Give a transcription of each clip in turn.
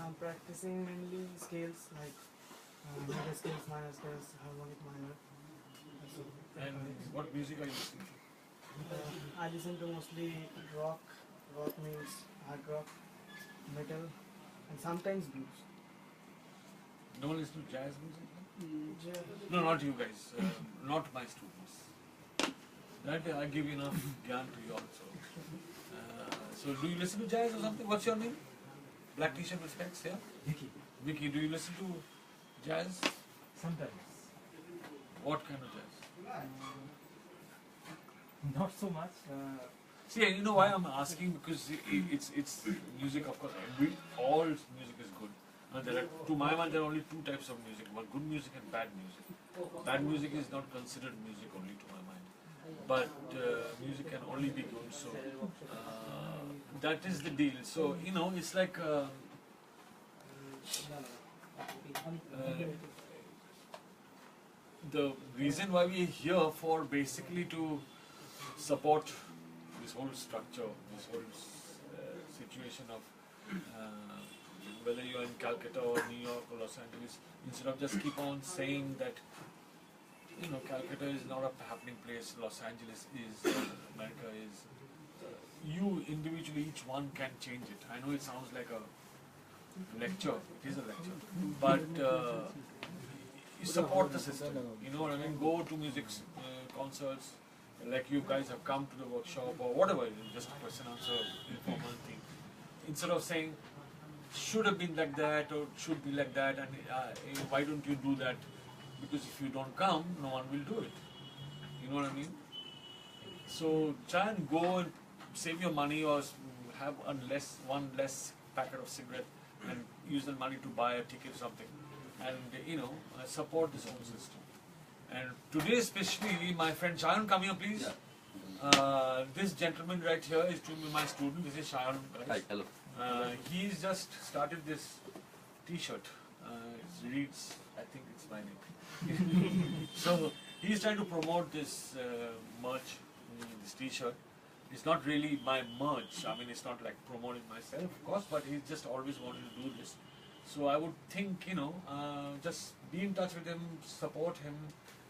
I'm practicing mainly scales like major scales, minor scales, harmonic minor. And what music are you listening to? I listen to mostly rock. Rock means hard rock, metal, and sometimes blues. No one listens to jazz music? Jazz. No, not you guys. Not my students. That I give enough gyan to you also. So do you listen to jazz or something? What's your name? Black T-shirt with specs, yeah? Vicky. Vicky, do you listen to jazz? Sometimes. What kind of jazz? Not so much. See, you know why I'm asking? Because it's music, of course. All music is good. There are, to my mind, there are only two types of music: one good music and bad music. Bad music is not considered music only, to my mind. But music can only be good. So that is the deal. So you know, it's like. The reason why we are here for basically to support this whole structure, this whole situation of whether you're in Calcutta or New York or Los Angeles, instead of just keep on saying that, you know, Calcutta is not a happening place, Los Angeles is, America is, you individually, each one can change it. I know it sounds like a lecture, it is a lecture, but you support the system, you know what I mean? Go to music concerts, like you guys have come to the workshop or whatever, just a question answer, informal thing. Instead of saying, should have been like that or should be like that, and why don't you do that? Because if you don't come, no one will do it. You know what I mean? So try and go and save your money or have one less packet of cigarette and use the money to buy a ticket or something. And you know, support this whole system. And today especially, my friend Shayan, come here please. This gentleman right here is to be my student. This is Shayan. Hi, hello. He's just started this T-shirt. It reads, I think it's my name. So he's trying to promote this merch, this T-shirt. It's not really my merch. I mean, it's not like promoting myself, of course, but he's just always wanted to do this. So I would think, you know, just be in touch with him, support him.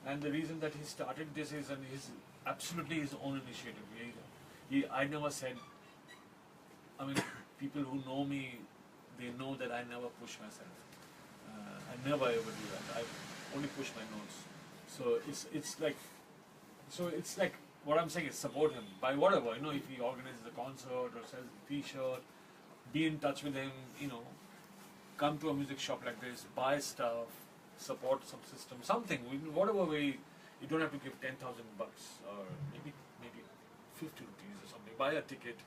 And the reason that he started this is absolutely his own initiative. I never said, I mean, people who know me, they know that I never push myself. I never ever do that. I only push my nose. So it's like what I'm saying is support him by whatever, you know, if he organizes a concert or sells a T-shirt, be in touch with him, you know, come to a music shop like this, buy stuff, support some system, something, whatever way. You don't have to give 10,000 bucks or maybe 50 rupees or something. Buy a ticket.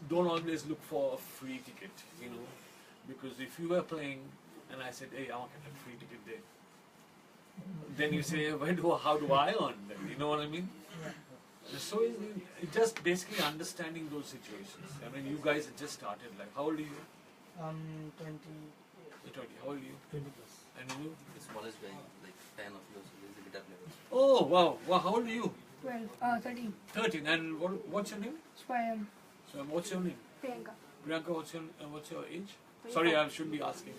Don't always look for a free ticket, you know, because if you were playing and I said, hey, I want a free ticket there, then you say, how do I earn them? You know what I mean? So it's just basically understanding those situations. I mean, you guys had just started. Like, how old are you? 20. You're 20. How old are you? 20 plus. And you? The smallest guy, like fan of yours, is a guitar player. Oh, wow. Wow. How old are you? 13. 13. And what's your name? Swayam. So, what's your name? Priyanka. Priyanka, what's your age? Sorry, I shouldn't be asking.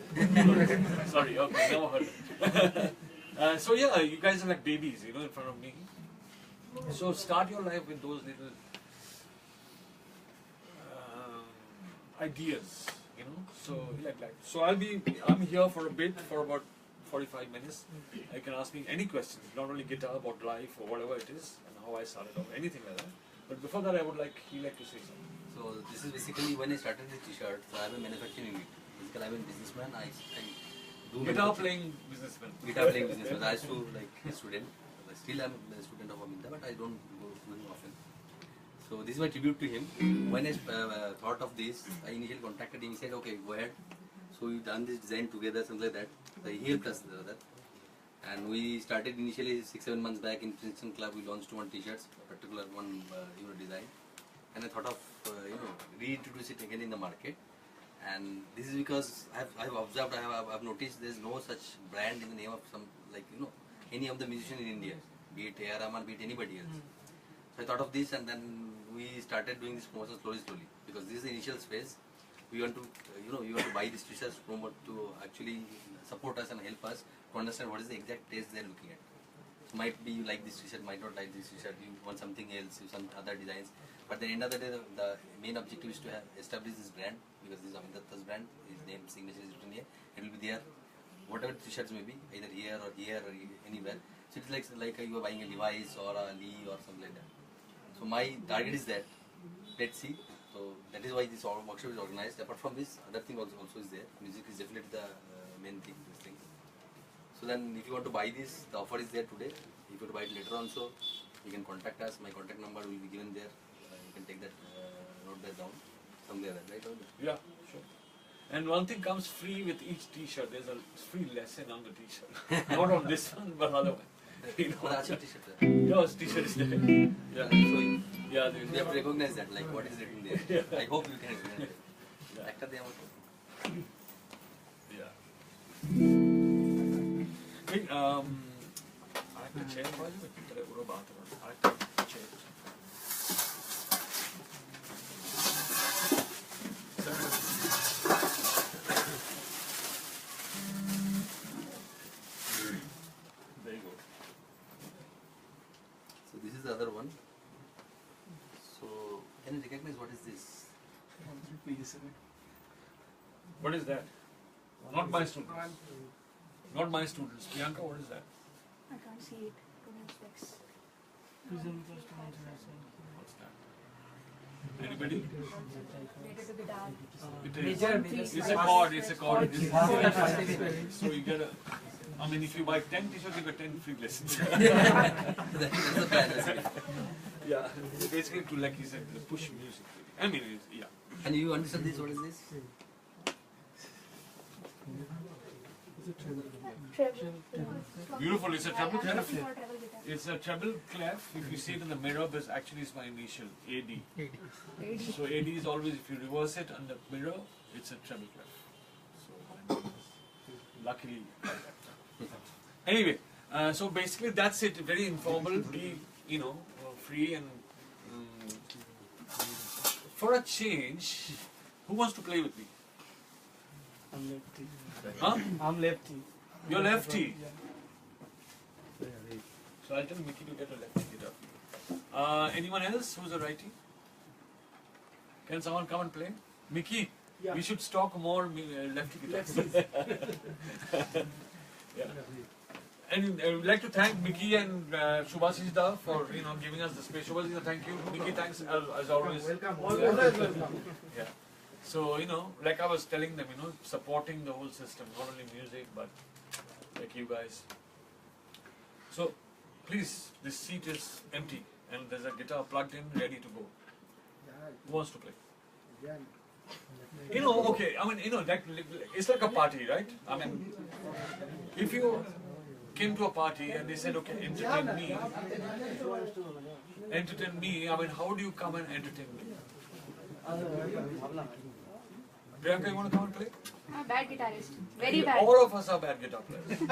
Sorry, okay, never heard it. So yeah, you guys are like babies, you know, in front of me. So start your life with those little ideas, you know. So so I'm here for a bit, for about 45 minutes. You can ask me any questions, not only guitar, about life or whatever it is, and how I started off, anything like that. But before that, you like to say something. So this is basically when I started the T-shirt. So I'm a manufacturing unit. Basically, I'm a businessman. I do guitar playing businessman. Guitar playing businessman. I used to like a student. Still, I'm a student of Amyt Datta, but I don't go to him often. So this is my tribute to him. When I thought of this, I initially contacted him. He said, "Okay, go ahead." So we've done this design together, something like that. So he helped us with that. And we started initially 6-7 months back in Princeton Club. We launched one T-shirts, a particular one design. And I thought of reintroduce it again in the market. And this is because I've observed, I've noticed there's no such brand in the name of any of the musicians in India, be it A.R. Rahman, be it anybody else. So I thought of this, and then we started doing this promotion slowly, because this is the initial phase. we want to, you want to buy these t-shirts to actually support us and help us to understand what is the exact taste they're looking at. So might be you like this t-shirt, might not like this t-shirt, you want something else, you some other designs. But at the end of the day, the main objective is to establish this brand, because this is Amyt Datta's brand, his name, signature is written here, it will be there, whatever t-shirts may be, either here or anywhere. So it's like you are buying a Levi's or a Lee or something like that. So my target is that, let's see. So that is why this workshop is organized. Apart from this, other thing also is there. Music is definitely the main thing, this thing. So then if you want to buy this, the offer is there today. If you want to buy it later also, you can contact us. My contact number will be given there. You can take that, note that down, somewhere, right? Yeah, sure. And one thing comes free with each t-shirt. There's a free lesson on the t-shirt. Not on this one, but other one. You know, That's your t-shirt. Yours t-shirt is there. Yeah. So Yeah, we have to recognize that, like what is written there. Yeah. I hope you can recognize it. Yeah. Actor they have Yeah. Hey, I have to check. Why is it? I have to check. Very good. So this is the other one. So can you recognize what is this? What is that? Not my students. Not my students. Priyanka, what is that? I can't see it. Don't have specs. What's that? Anybody? Related to guitar. It is. It's a chord. It's a chord. So you get a. I mean, if you buy 10 t-shirts, you get 10 free lessons. That's the plan. Yeah. Basically, to like he said, push music. I mean, yeah. And you understand this? What is this? Treble. Beautiful. It's a treble I'm clef. looking for a treble guitar. It's a treble clef. If you see it in the mirror, this actually is my initial AD. So AD is always, if you reverse it on the mirror, it's a treble clef. So luckily, like that. Anyway, so basically that's it. Very informal. Be free and for a change. Who wants to play with me? I'm lefty. Huh? I'm lefty. You're lefty. So I'll tell Mickey to get a lefty guitar. Anyone else who's a righty? Can someone come and play? Mickey, we should stock more lefty guitars. Yeah. And I would like to thank Mickey and Shubhasish Da for giving us the space. Shubhasish, thank you. Mickey, thanks as always. Welcome. Always welcome. Yeah. So like I was telling them, supporting the whole system, not only music but like you guys. So please, this seat is empty and there's a guitar plugged in, ready to go. Who wants to play? Okay. I mean, it's like a party, right? I mean, if you came to a party and they said, okay, entertain me. I mean, how do you come and entertain me? Priyanka, you want to come and play? I'm a bad guitarist. Very bad. All of us are bad guitar players. We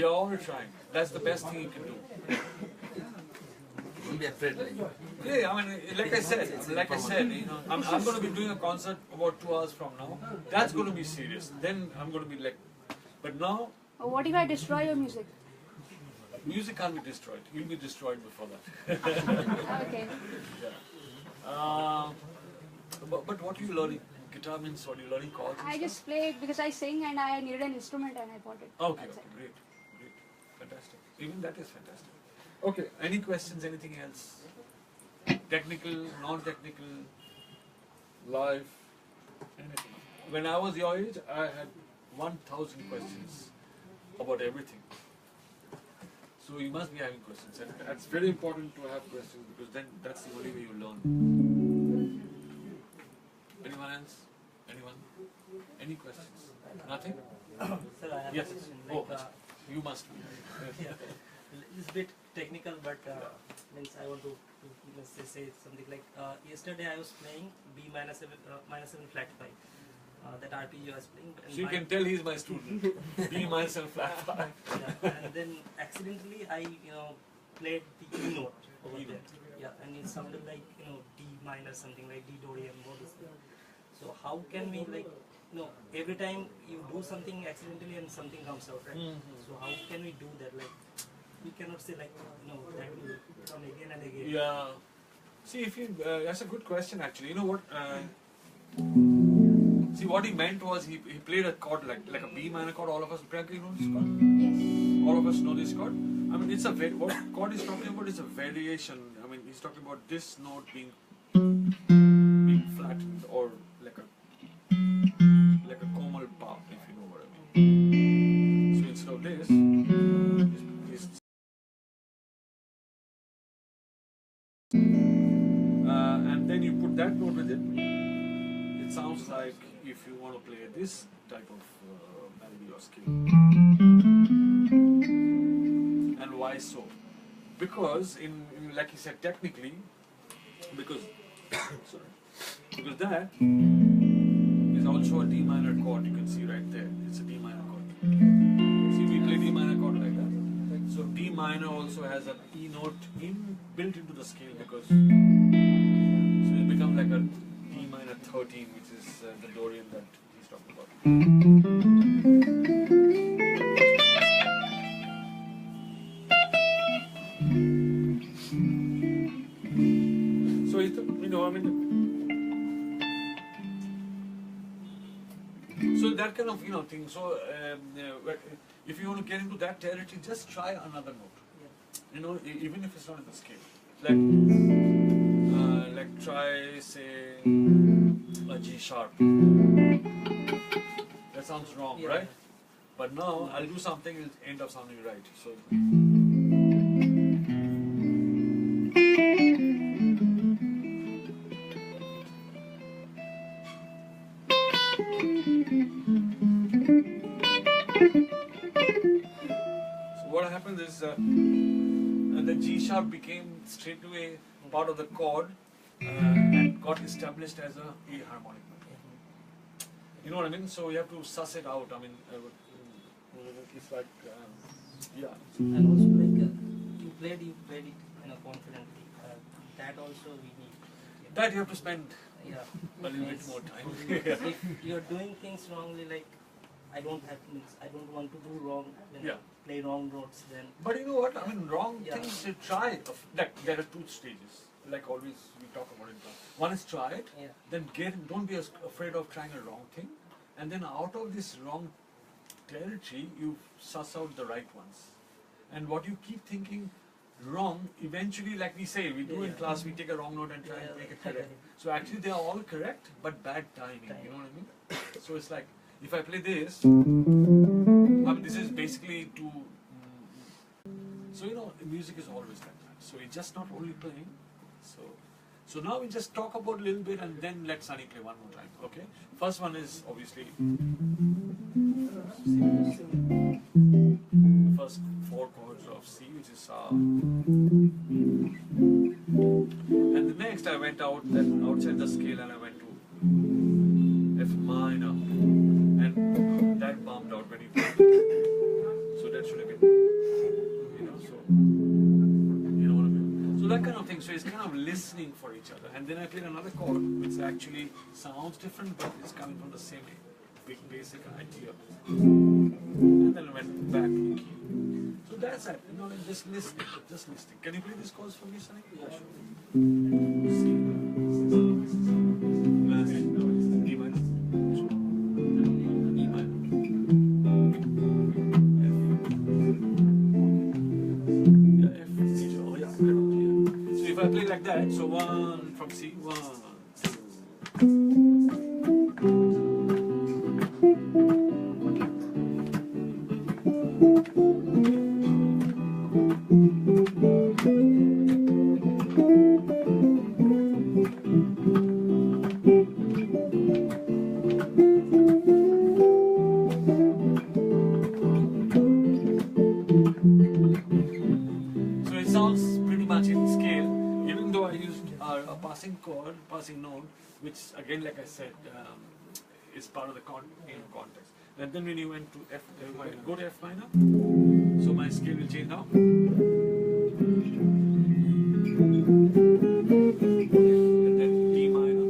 are all trying. That's the best thing you can do. Don't be afraid. Yeah, I mean, like I said, I'm going to be doing a concert about 2 hours from now. That's going to be serious. Then I'm going to be like, but now, What if I destroy your music? music can't be destroyed. You'll be destroyed before that. Okay. Yeah. But what are you learning? Guitar means what? Are you learning chords? and I stuff? just play it because I sing and I needed an instrument and I bought it. Okay, That's okay, it. great. Fantastic. Even that is fantastic. Okay, any questions, anything else? Technical, non-technical, live, anything. When I was your age, I had 1,000 questions about everything. So you must be having questions, and it's very important to have questions because then that's the only way you learn. Anyone else? Anyone? Any questions? Nothing? Sir, I have Yes. a question. Oh, Like, you must be. it's a bit technical, but means I want to let's say something like yesterday I was playing B minus 7 flat 5. That RPG I was playing. And So you can tell he's my student. B minus and flat 5. yeah, and then accidentally I played the E note over E there. note. Yeah, and it sounded like D minor something like D do re and all this. how can we like, every time you do something accidentally and something comes out, right? So how can we do that? Like, we cannot say like, that will come again and again. Yeah. See, if you that's a good question actually. You know what? See, what he meant was he played a chord like a B minor chord. All of us, Priyanka, you know this chord? Yes. All of us know this chord. I mean, it's a what chord he's talking about is a variation. I mean, he's talking about this note being flattened or like a komal pa, if you know what I mean. So instead of this, and then you put that note with it. It sounds like if you want to play this type of melody or scale. And why so? Because like he said, technically, because that is also a D minor chord. You can see right there. It's a D minor chord. See, we play D minor chord like that. So D minor also has an E note built into the scale because so it becomes like a D minor 13, which is the Dorian that he's talking about. So I mean, so that kind of thing. So if you want to get into that territory, just try another note. Even if it's not in the scale, like try say a G sharp. That sounds wrong, right? But now I'll do something, it'll end up sounding right. So what happens is the G sharp became straight away part of the chord and got established as a harmonic. You know what I mean? So you have to suss it out. I mean, it's like, yeah. And also like you played it confidently. That also we need. That you have to spend Yeah. a little bit more time. If you're doing things wrongly, like I don't want to do wrong. Play wrong notes then. But you know what? I mean, wrong Yeah. things you try. Like there are two stages. Like always we talk about it. One is try it. Yeah. Then don't be afraid of trying a wrong thing. And then out of this wrong territory, you suss out the right ones. And what you keep thinking wrong, eventually, like we say, we do in class, we take a wrong note and try and make it correct. So actually they are all correct, but bad timing. You know what I mean? So it's like, if I play this, I mean, this is basically to... So, music is always like that. So it's just not only playing. So now we just talk about a little bit and then let Sunny play one more time, okay? First one is obviously the first 4 chords of C, which is Sa. And the next I went outside the scale and I went to F minor. And that bumped out when you played. So that should have been, so that kind of thing. So it's kind of listening for each other. And then I played another chord which actually sounds different but it's coming from the same big basic idea. And then I went back to the key. So that's it. Like just listening. Can you play these chords for me, Sunny? Yeah, sure. C. D minor. E minor. F. C. Oh yeah. So if I play like that, so 1 from C, 1, 2. So it sounds pretty much in scale, even though I used a passing chord, passing note, which again, like I said, is part of the context. And then when you went to F, go to F minor, so my scale will change now. And then D minor.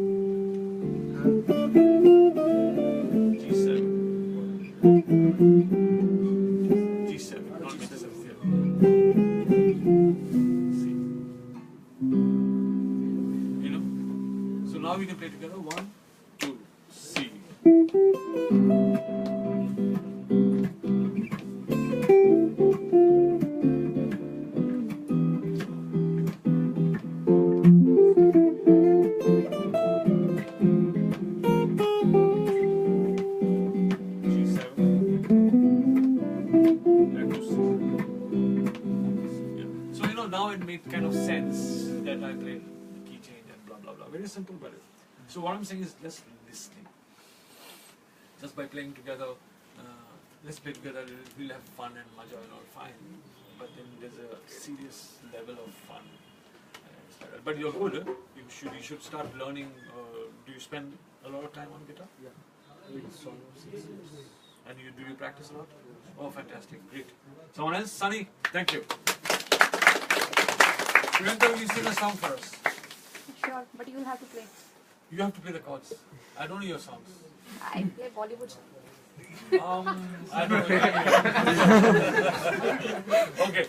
together. 1, 2, C. So now it made kind of sense that I played the key change and blah blah blah. Very simple, but so what I'm saying is just listening. Just by playing together, let's play together. We'll have fun and maja and all fine. But then there's a serious level of fun. But you're good. Eh? You should start learning. Do you spend a lot of time on guitar? Yeah. It's almost 6 years. And do you practice a lot? Oh, fantastic, great. Someone else? Sunny, thank you. Priyanka, will you sing a song for us? Sure, but you will have to play. You have to play the chords. I don't know your songs. I play Bollywood songs. I don't know. Okay.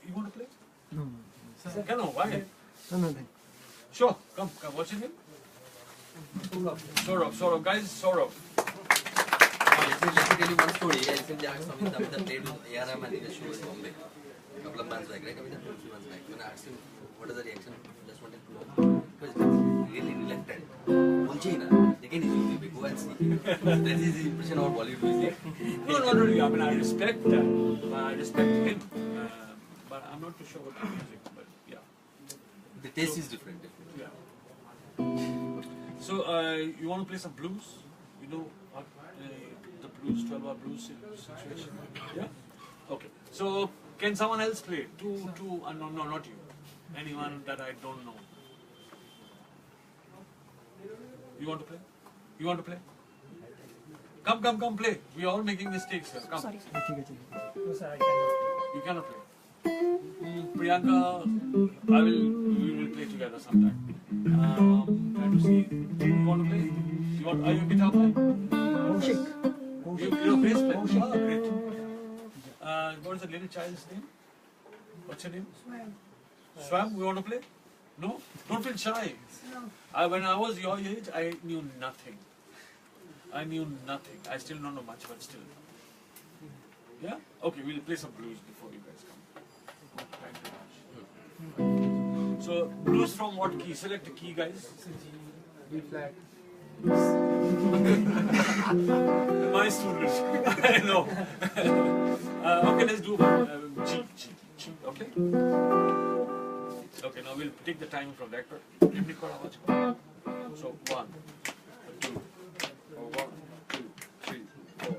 You want to play? No. No, why? No, nothing. Sure, come. What's your name? Saurabh. Guys, Saurabh. Let me tell you one story. Recently, I asked Amyt Datta played with ARM and the show in Bombay. A couple of months back, right? Amyt Datta, a few months back. When I asked him what is the reaction, just wanted to know. Because he's really reluctant. Again, he's YouTube. Go and see. That is his impression of Bollywood music. No, not really. I mean, I respect that. I respect him. But I'm not too sure about the music. But yeah. The taste is different. Definitely. Yeah. So, you want to play some blues? You know the blues, 12-hour blues situation? Yeah? Okay. So, can someone else play? Two, no, not you. Anyone that I don't know. You want to play? You want to play? Come, play. We are all making mistakes here. Come. Sorry. No, sir, I cannot. You cannot play. Priyanka, we will play together sometime. Try to see. You want to play? Are you a guitar player? You're a bass player? Oh, great. What is the little child's name? What's your name? Swam. We want to play? No? Don't feel shy. When I was your age, I knew nothing. I still don't know much, but still. Yeah? Okay, we'll play some blues before you guys come. Thank you very much. So, blues from what key? Select a key, guys. B flat. My student. I know. Okay, let's do G. Okay? Okay, now we'll take the time from that. So, 1, 2, 1, 2, 3, 4.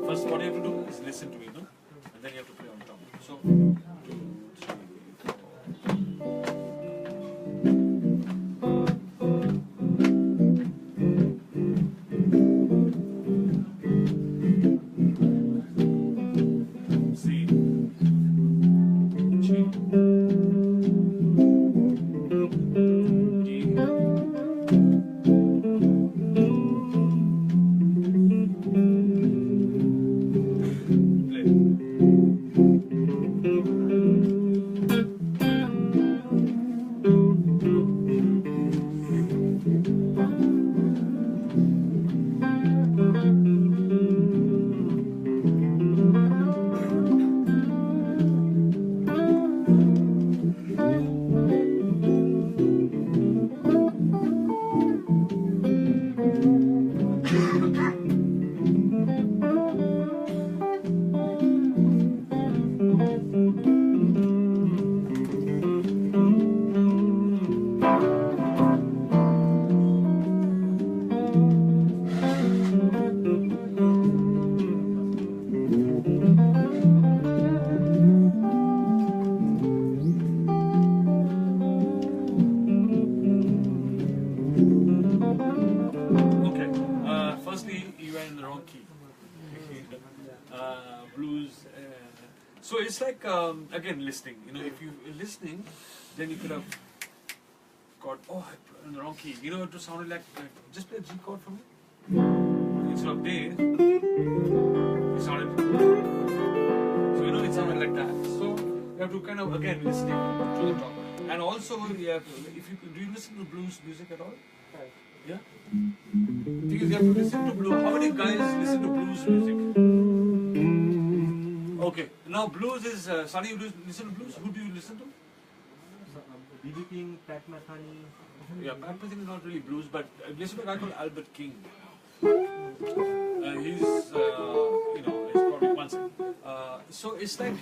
First, what you have to do is listen to me, no? And then you have to play on top. So, 2, 3, 4. C, G, D, play. Okay, firstly, you are in the wrong key. Blues. So it's like, again, listening. If you're listening, then you could have got, in the wrong key. It sounded like, just play a G chord for me. Instead of D, it sounded, so it sounded like that. So You have to kind of again listening to the top, and also you have to, if you do you listen to blues music at all? Yeah. Because you have to listen to blues. How many guys listen to blues music? Okay. Now blues is Sunny. You listen to blues. Who do you listen to? B.B. King, Pat Metheny. Yeah, Pat Metheny is not really blues, but listen to a guy called Albert King. He's he's probably one second. So it's like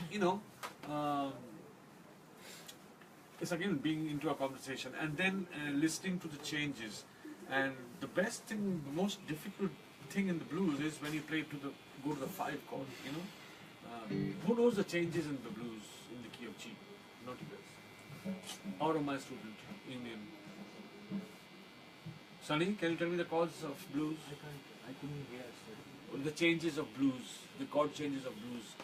it's again being into a conversation and then listening to the changes. And the best thing, the most difficult thing in the blues is when you go to the 5 chord. Who knows the changes in the blues in the key of G? Not you guys. Or my student, Indian. Sunny, can you tell me the chords of blues? I couldn't hear. Or the changes of blues, the chord changes of blues.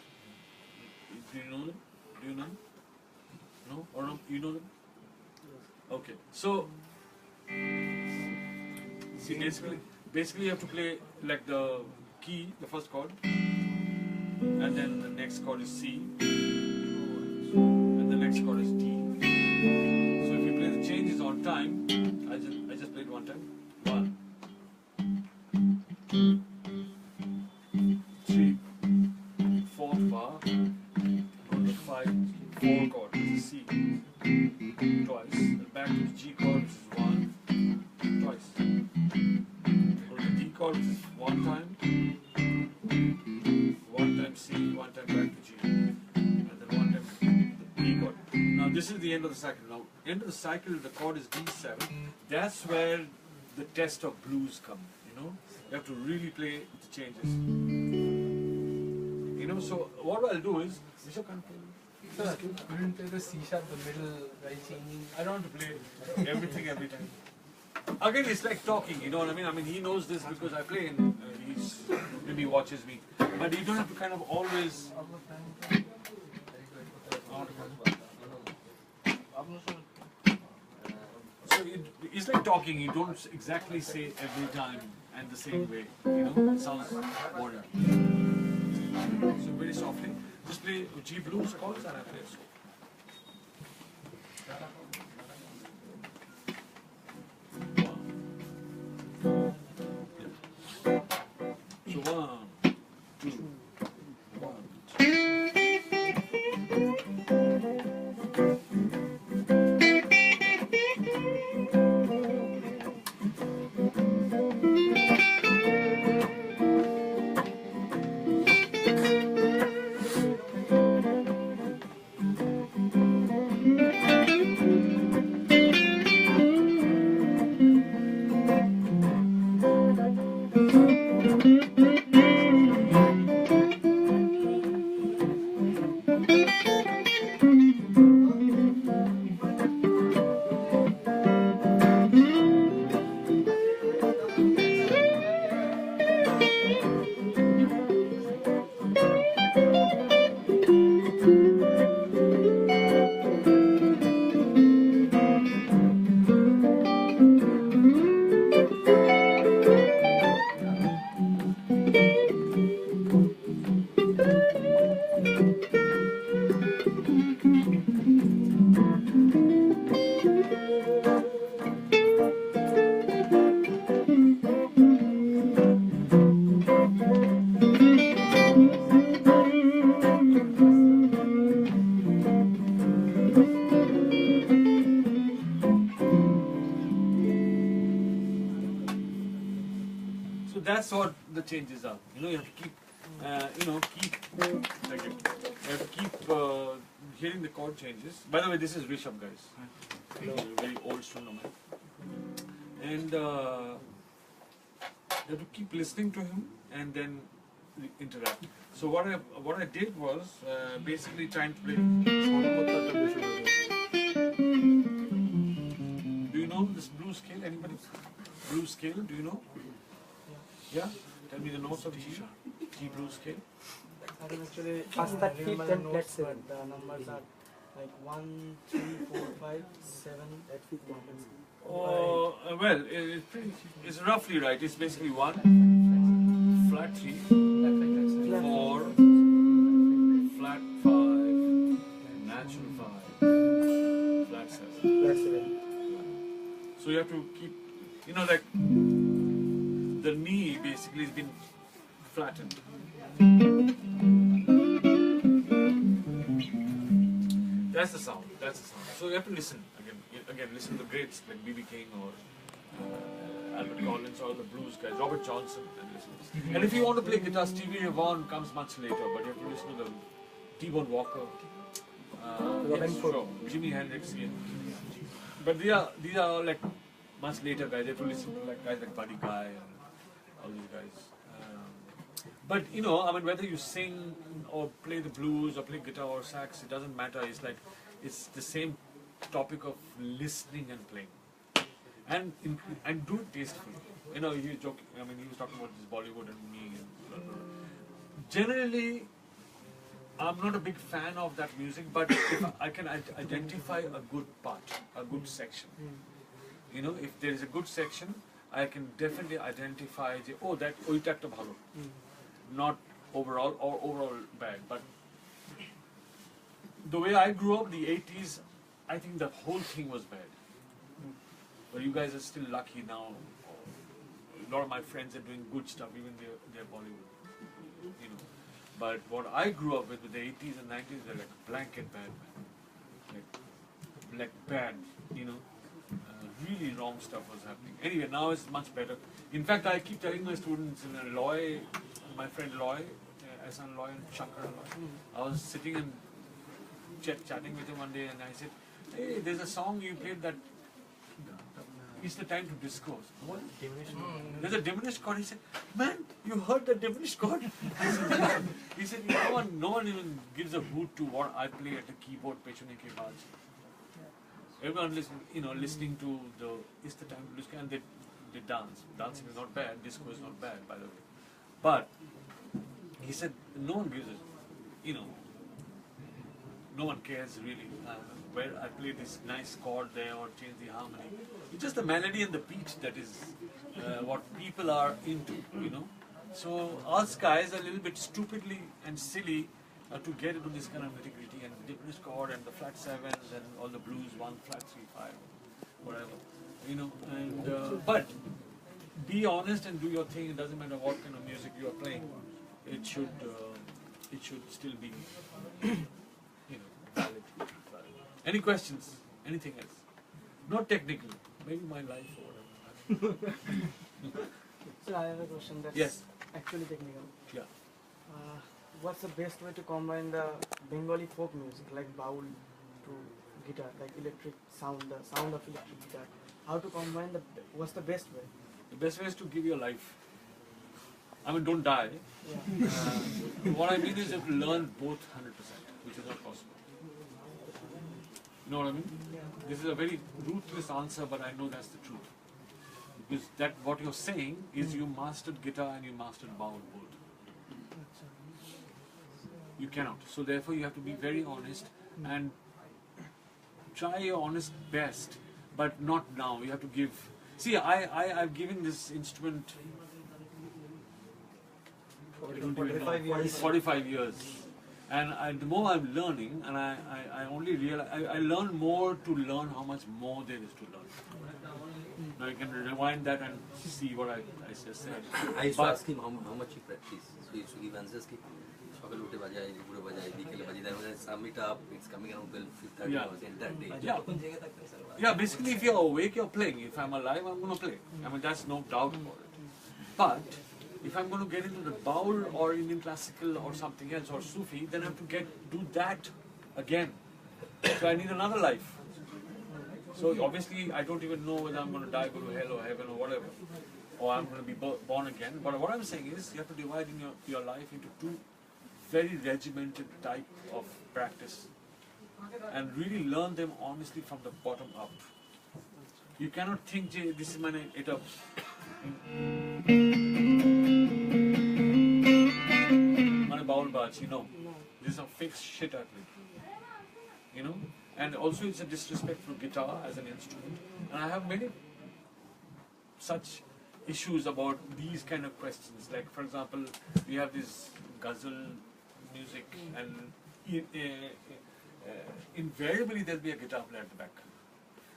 Do you know them? Do you know them? No? Or no? You know them? Okay. So, see, basically you have to play like the key, the first chord, and then the next chord is C, and the next chord is D. So if you play the changes on time, I just played one time. 1, 3, 4 bar, go to 5, 4 chord, this is C, twice, then back to the G chord, which is 1, twice, go to the D chord, which is 1 time, 1 time C, 1 time back to G, and then 1 time the E chord. Now this is the end of the cycle. Now, end of the cycle, the chord is D7. That's where the test of blues come. You have to really play the changes. So what I'll do is, Vishal can't play. Sir, couldn't play the C sharp, the middle, right changing. I don't want to play everything every time. Again, it's like talking, you know what I mean? I mean, he knows this because I play and maybe he watches me. But you don't have to kind of always. So it's like talking, you don't exactly say every time and the same way, it sounds boring. So very softly, just play G blues chords and I play so. So 1, 2, 1, 2. That's what the changes are. You have to keep, like it. You have to keep hearing the chord changes. By the way, this is Rishabh, guys. He's a very old student of mine. And you have to keep listening to him and then interact. So what I did was basically trying to play. Do you know this blues scale? Anybody? Blues scale? Do you know? Yeah? Tell me the notes of G blues scale. I don't actually Past that fifth remember the and notes, flat but the numbers are like 1, 3, 4, 5, 7, that fifth one. Oh, well, it's roughly right. It's basically 1, flat 3, 4, flat 5, natural 5, flat 7. That's it. So you have to keep, you know, like the knee basically has been flattened. That's the sound. That's the sound. So you have to listen again. Listen to the greats like B.B. King or Albert Collins or the blues guys, Robert Johnson, and listen. And if you want to play guitar, Stevie Ray Vaughan comes much later, but you have to listen to the T-Bone Walker, yes, sure, Jimi Hendrix. Yeah. But these are like much later guys. You have to listen to like guys like Buddy Guy and all these guys. But you know, I mean, whether you sing or play the blues or play guitar or sax, it doesn't matter. It's like it's the same topic of listening and playing, and do it tastefully. You know, he was joking. I mean, he was talking about this Bollywood and me. And generally, I'm not a big fan of that music, but if I can identify a good part, a good section. You know, if there is a good section, I can definitely identify the that oita ekta bhalo. Not overall or overall bad, but the way I grew up, the 80s, I think the whole thing was bad. But you guys are still lucky now. A lot of my friends are doing good stuff, even they're Bollywood. You know. But what I grew up with the 80s and 90s, they're like blanket bad, man. Like bad, you know. Really wrong stuff was happening. Anyway, now it's much better. In fact, I keep telling my students, my friend Loy, Asan Loy and Shankar Loy, I was sitting and chatting with him one day and I said, hey, there's a song you played that it's the time to discourse. What? There's a diminished chord. He said, man, you heard the diminished chord? He said, no one even gives a hoot to what I play at the keyboard, Pechune ke baaj. Everyone listening to it's the time to disco, and they dance. Dancing is not bad, disco is not bad, by the way. But he said no one gives it, no one cares really where I play this nice chord there or change the harmony. It's just the melody and the beat that is what people are into, So us guys are a little bit stupidly and silly to get into this kind of nitty-gritty and the diminished chord and the flat sevens and all the blues, 1 flat 3 5, whatever, but be honest and do your thing. It doesn't matter what kind of music you are playing. It should still be valid. Any questions? Anything else? Not technically. Maybe my life or whatever. So I have a question that's Yes. actually technical. Yeah. What's the best way to combine the Bengali folk music like baul to guitar, like electric sound, the sound of electric guitar? How to combine what's the best way? The best way is to give your life. I mean, don't die. Yeah. What I mean is you have to learn both 100%, which is not possible. You know what I mean? Yeah. This is a very ruthless answer, but I know that's the truth. Because what you're saying is you mastered guitar and you mastered baul both. You cannot. So therefore you have to be very honest and try your honest best, but not now. You have to give. See, I've given this instrument 45 years. 45 years. And the more I'm learning, and I only realize, I learn more to learn how much more there is to learn. Now you can rewind that and see what I just said. I used to ask him how much he practice. So he used to give answers. Then when I sum it up, it's coming around 12:30 Yeah. hours entire day. Yeah, basically if you're awake, you're playing. If I'm alive, I'm going to play. I mean, that's no doubt about it. But if I'm going to get into the baul or Indian classical or something else or Sufi, then I have to do that again. So I need another life. So obviously I don't even know whether I'm going to die, go to hell or heaven or whatever, or I'm going to be born again. But what I'm saying is you have to divide your life into two very regimented type of practice and really learn them honestly from the bottom up. You cannot think, this is my it up. My baul baj, this is a fixed shit I play. And also it's a disrespect for guitar as an instrument. And I have many such issues about these kind of questions. Like for example, we have this ghazal music and invariably there'll be a guitar player at the back.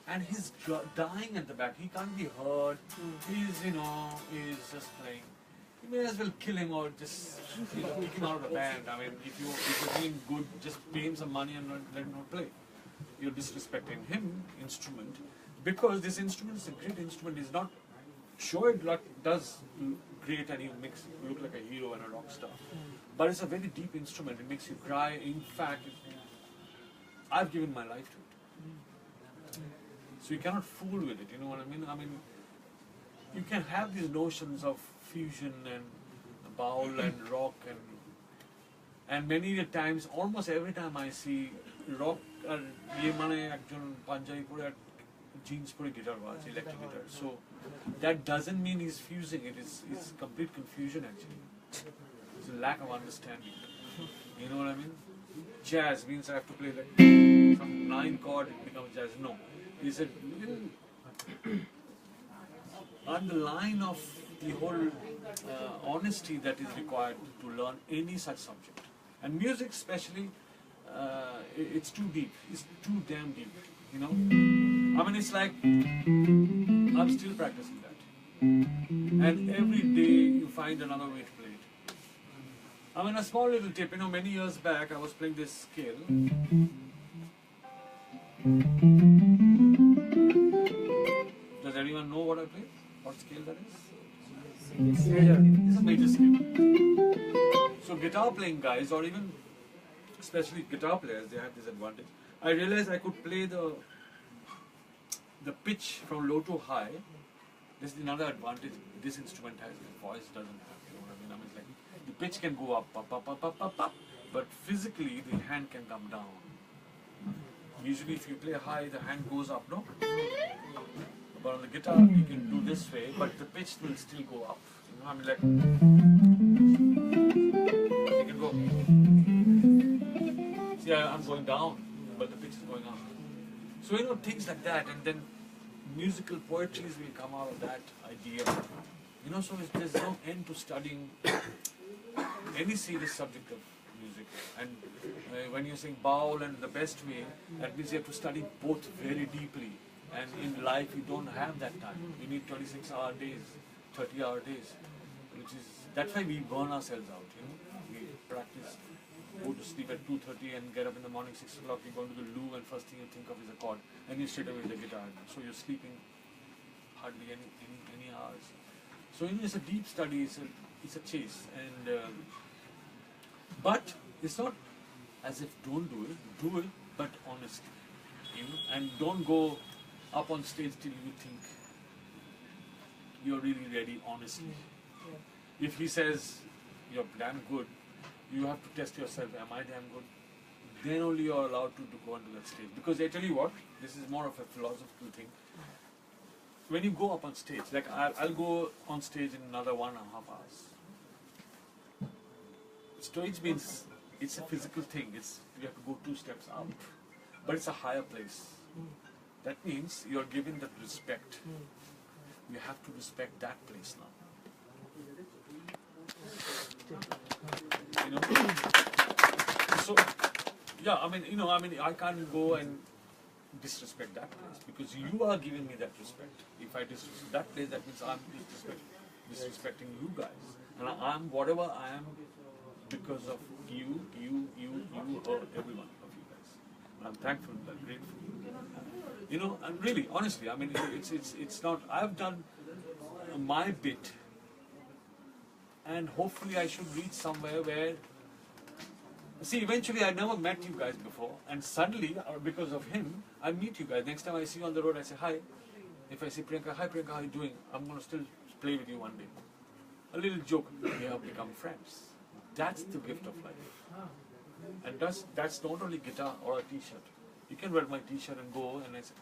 And he's dying at the back. He can't be heard. He's, he's just playing. You may as well kill him or just, kick him out of the band. I mean, if you're doing good, just pay him some money and let him not play. You're disrespecting him, instrument, because this instrument is a great instrument. It's not, sure it does great and you look like a hero and a rock star. But it's a very deep instrument. It makes you cry. In fact, I've given my life to it. So you cannot fool with it, you know what I mean? I mean, you can have these notions of fusion and bowl and rock and many times, almost every time I see rock and Punjabi jeans pure guitar was electric guitar. So that doesn't mean he's fusing it. It's complete confusion actually. It's a lack of understanding. You know what I mean? Jazz means I have to play like from 9 chord it becomes jazz. No. It's a little underline of the whole honesty that is required to learn any such subject. And music especially, it's too deep. It's too damn deep. You know? I mean, it's like, I'm still practicing that. And every day you find another way to play it. I mean, a small little tip, many years back I was playing this scale. Does anyone know what I play? What scale that is? It's a major scale. So guitar playing guys, or even especially guitar players, they have this advantage. I realized I could play the pitch from low to high. This is another advantage this instrument has, the voice doesn't have. You know what I mean? I mean, it's like the pitch can go up, but physically the hand can come down. Usually if you play high, the hand goes up, no? But on the guitar, you can do this way, but the pitch will still go up. You know, I mean, like, you can go. See, I'm going down, but the pitch is going up. So, things like that, and then musical poetries will come out of that idea. So there's no end to studying any serious subject of music. And when you're saying bowl and the best way, that means you have to study both very deeply. And in life, you don't have that time. You need 26-hour days, 30-hour days, that's why we burn ourselves out. We practice, go to sleep at 2:30 and get up in the morning 6 o'clock. You go to the loo and first thing you think of is a chord, and you straight away the guitar. So you're sleeping hardly any hours. So it's a deep study. It's a chase, and but it's not as if don't do it. Do it, but honestly, and don't go up on stage till you think you're really ready, honestly. If he says you're damn good, you have to test yourself, am I damn good? Then only you're allowed to go onto that stage. Because I tell you what, this is more of a philosophical thing. When you go up on stage, like I'll go on stage in another 1.5 hours. Stage means it's a physical thing. You have to go 2 steps up. But it's a higher place. That means you're given that respect. You have to respect that place now. So, yeah, I can't go and disrespect that place because you are giving me that respect. If I disrespect that place, that means I'm disrespecting you guys. And I'm whatever I am because of you, or every one of you guys. And I'm thankful and grateful. And really, honestly, it's not, I've done my bit. And hopefully I should reach somewhere where, see, eventually I never met you guys before, and suddenly, because of him, I meet you guys. Next time I see you on the road, I say hi. If I say Priyanka, hi Priyanka, how are you doing? I'm going to still play with you one day. A little joke, we have become friends. That's the gift of life. And that's not only guitar or a t-shirt. You can wear my t-shirt and go, and I say,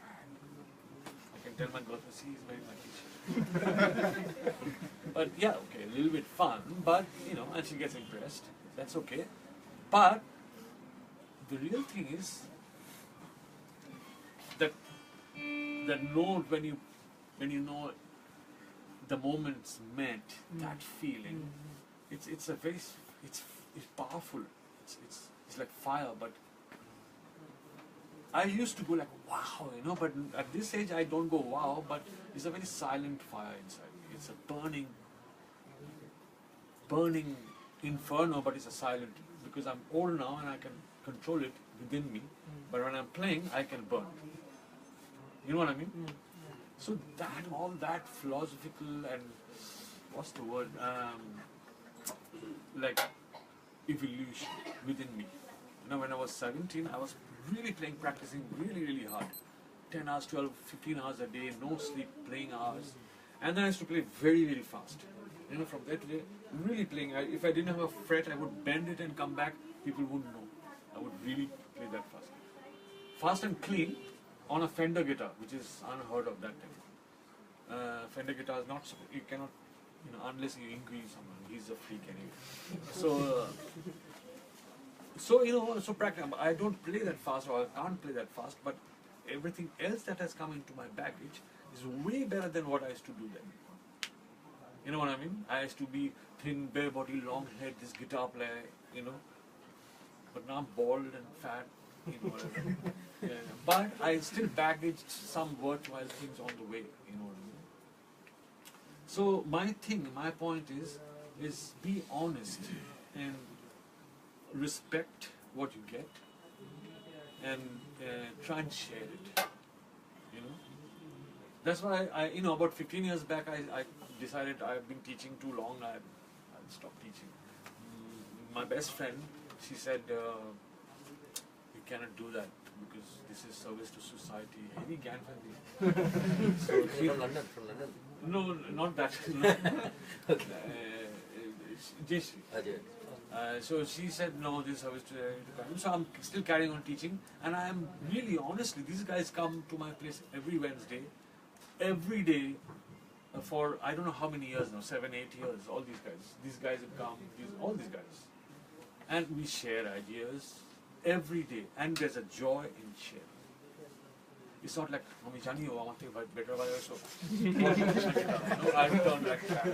I can tell my girlfriend, see, he's wearing my t-shirt. But yeah, okay, a little bit fun, but and she gets impressed. That's okay. But the real thing is that note when you know the moment's meant, that feeling. It's powerful. It's like fire, but I used to go like, wow, you know, but at this age I don't go wow, but it's a very silent fire inside me. It's a burning inferno, but it's a silent, because I'm old now and I can control it within me, but when I'm playing, I can burn. You know what I mean? So that, all that philosophical and, what's the word, like evolution within me. You know, when I was 17, I was really playing, practicing really hard. 10 hours, 12, 15 hours a day, no sleep, playing hours. And then I used to play very fast. You know, from there to there, really playing. If I didn't have a fret, I would bend it and come back, people wouldn't know. I would really play that fast. Fast and clean on a Fender guitar, which is unheard of that time. Fender guitar is not, you cannot, you know, unless you increase someone, he's a freak anyway. So you know, so practice. I don't play that fast, or I can't play that fast, but everything else that has come into my baggage is way better than what I used to do then. You know what I mean? I used to be thin, bare body, long head, this guitar player, you know. But now I'm bald and fat, you know, whatever. Yeah. But I still baggaged some worthwhile things on the way, you know what I mean? So my point is be honest and respect what you get, and try and share it, you know. That's why I you know, about 15 years back, I decided I've been teaching too long, I'll stop teaching. My best friend, she said, you cannot do that because this is service to society. Any Gan so From London. no, not that. Just, so she said, no, this service to so I'm still carrying on teaching, and I am really, honestly, these guys come to my place every Wednesday, every day, for I don't know how many years now, 7, 8 years, all these guys have come, all these guys, and we share ideas every day, and there's a joy in sharing. It's not like, I want to better, so no, I don't like that.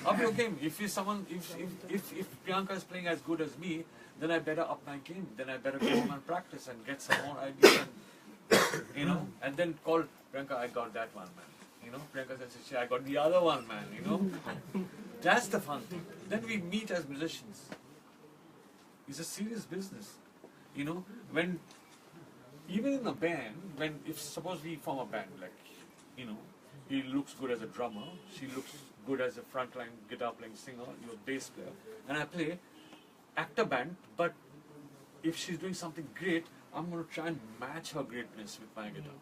Up your game. If Priyanka is playing as good as me, then I better up my game. Then I better go home and practice and get some more ideas, and, you know, and then call Priyanka, I got that one, man. You know, Priyanka says, I got the other one, man. You know, that's the fun thing. Then we meet as musicians. It's a serious business. You know, when even in a band, if suppose we form a band, like, you know, he looks good as a drummer, she looks good as a frontline guitar playing singer, you're a bass player, and I play actor band, but if she's doing something great, I'm going to try and match her greatness with my guitar.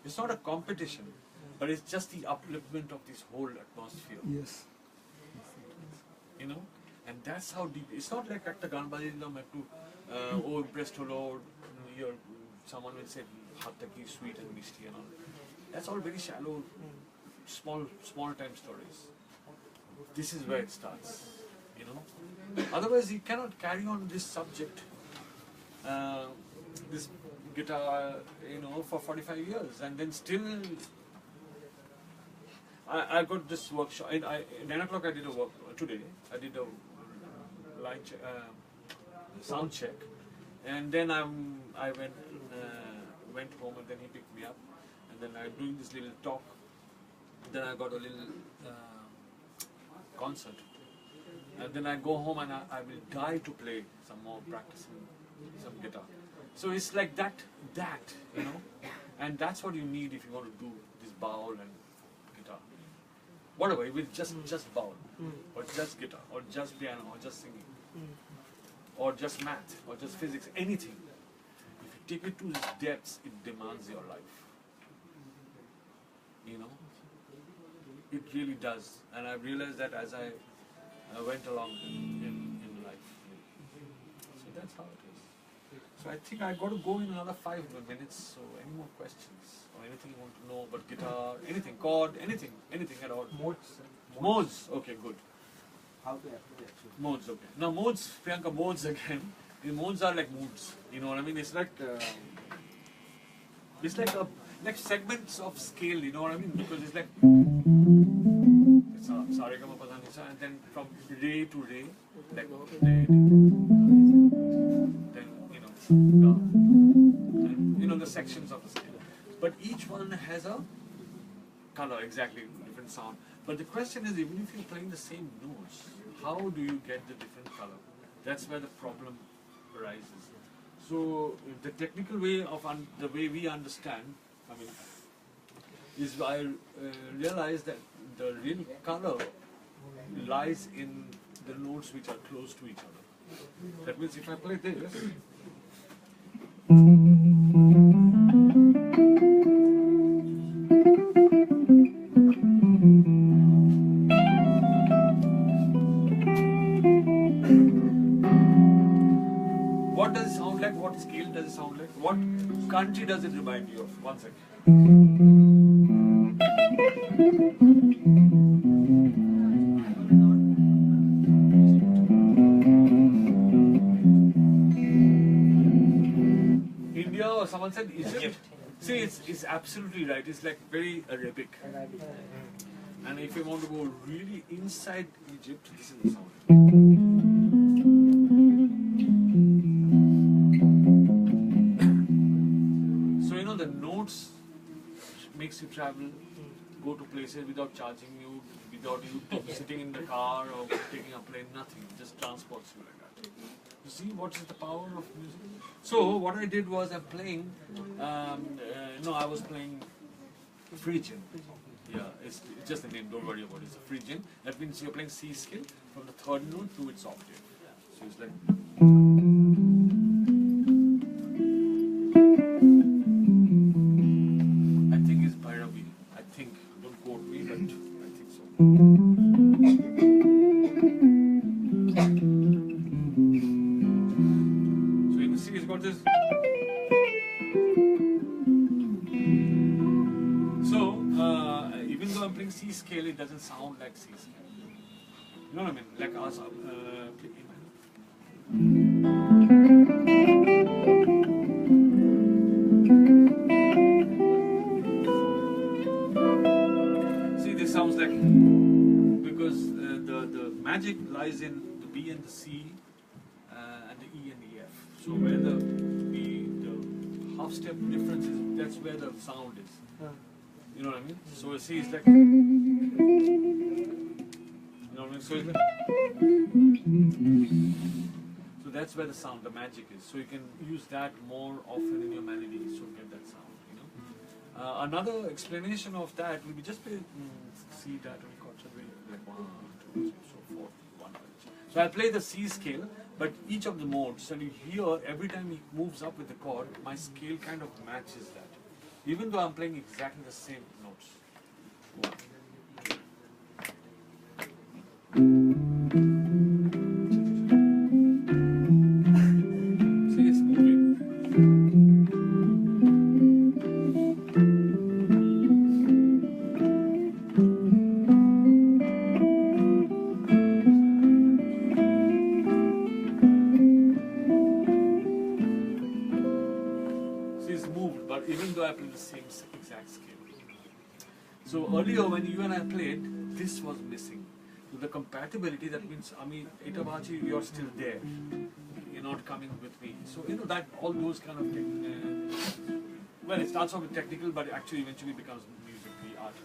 It's not a competition, but it's just the upliftment of this whole atmosphere. Yes. You know, and that's how deep. It's not like actor Ganbaji to impressed holo, someone will say Hattaki, sweet and misty and all. That's all very shallow, small time stories. This is where it starts, you know. Otherwise, you cannot carry on this subject, this guitar, you know, for 45 years, and then still. I got this workshop. At 9 o'clock, I did a work today. I did a light check, sound check, and then I went home, and then he picked me up, and then I'm doing this little talk. Then I got a little concert, and then I go home and I will die to play some more, practicing some guitar. So it's like that, you know, and that's what you need if you want to do this bowl and guitar. Whatever, it will just bowl, or just guitar, or just piano, or just singing, or just math, or just physics, anything. If you take it to its depths, it demands your life. You know, it really does, and I realized that as I went along in life. So that's how it is. So I think I got to go in another 5 minutes. So any more questions or anything you want to know about guitar, anything, chord, anything at all? Modes. Okay, good. How to apply actually? Modes. Okay. Now modes, Priyanka, modes again. The modes are like moods. You know what I mean? It's like like segments of scale. You know what I mean? Because it's like it's Saregama Padanisa, and then from re to re, like re, then you know ga, and, the sections of the scale. But each one has a color, exactly, different sound. But the question is, even if you're playing the same notes, how do you get the different color? That's where the problem arises. So the technical way of the way we understand, is I realize that the real color lies in the notes which are close to each other. That means if I play this, what does it sound like? What scale does it sound like? What country does it remind you of? One second. India, or someone said Egypt? See, it's absolutely right. It's like very Arabic. And if you want to go really inside Egypt, this is the sound. So the notes makes you travel, go to places without charging you, without you sitting in the car or taking a plane, nothing. It just transports you like that. You see what is the power of music? So what I did was I'm playing, I was playing Phrygian. Yeah, it's just the name, don't worry about it. It's a Phrygian. That means you're playing C scale from the third note to its octave. So it's like... I think it's Bhairavi. I think. Don't quote me, but I think so. So you can see it's got this... Even though I'm playing C scale, it doesn't sound like C scale. You know what I mean? Like us playing A minor. See, this sounds like, because the magic lies in the B and the C and the E and the F. So where the half step difference is, that's where the sound is. You know what I mean? So see, it's like, so it's like, so that's where the sound, the magic is. So you can use that more often in your melodies to get that sound. Another explanation of that will be just play C, that, and concentrate like 1, 2, 3, so 4, 1. So I play the C scale, but each of the modes, and you hear every time it moves up with the chord, my scale kind of matches that. Even though I'm playing exactly the same notes. See, it's moving. See, it's moved, but even though I play the same exact scale. So earlier when you and I played, this was missing. So the compatibility, that means, Amyt Datta, you're still there. You're not coming with me. So, that all those kind of things, well, it starts off with technical, but actually eventually becomes musically art.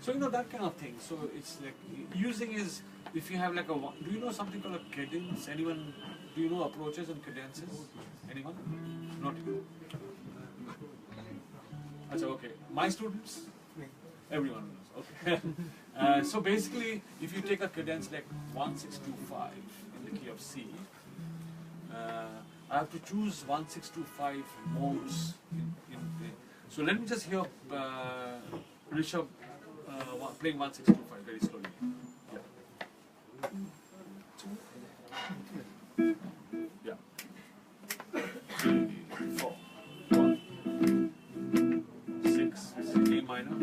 So, that kind of thing. So, it's like, using is, if you have like do you know something called a cadence? Anyone, do you know approaches and cadences? Anyone? Not you. Achha, okay. My students? Everyone knows. Okay. So basically, if you take a cadence like 1625 in the key of C, I have to choose 1625 modes. So let me just hear Rishabh playing 1625 very slowly. Yeah. 3, 4, 1, 6. This is A minor.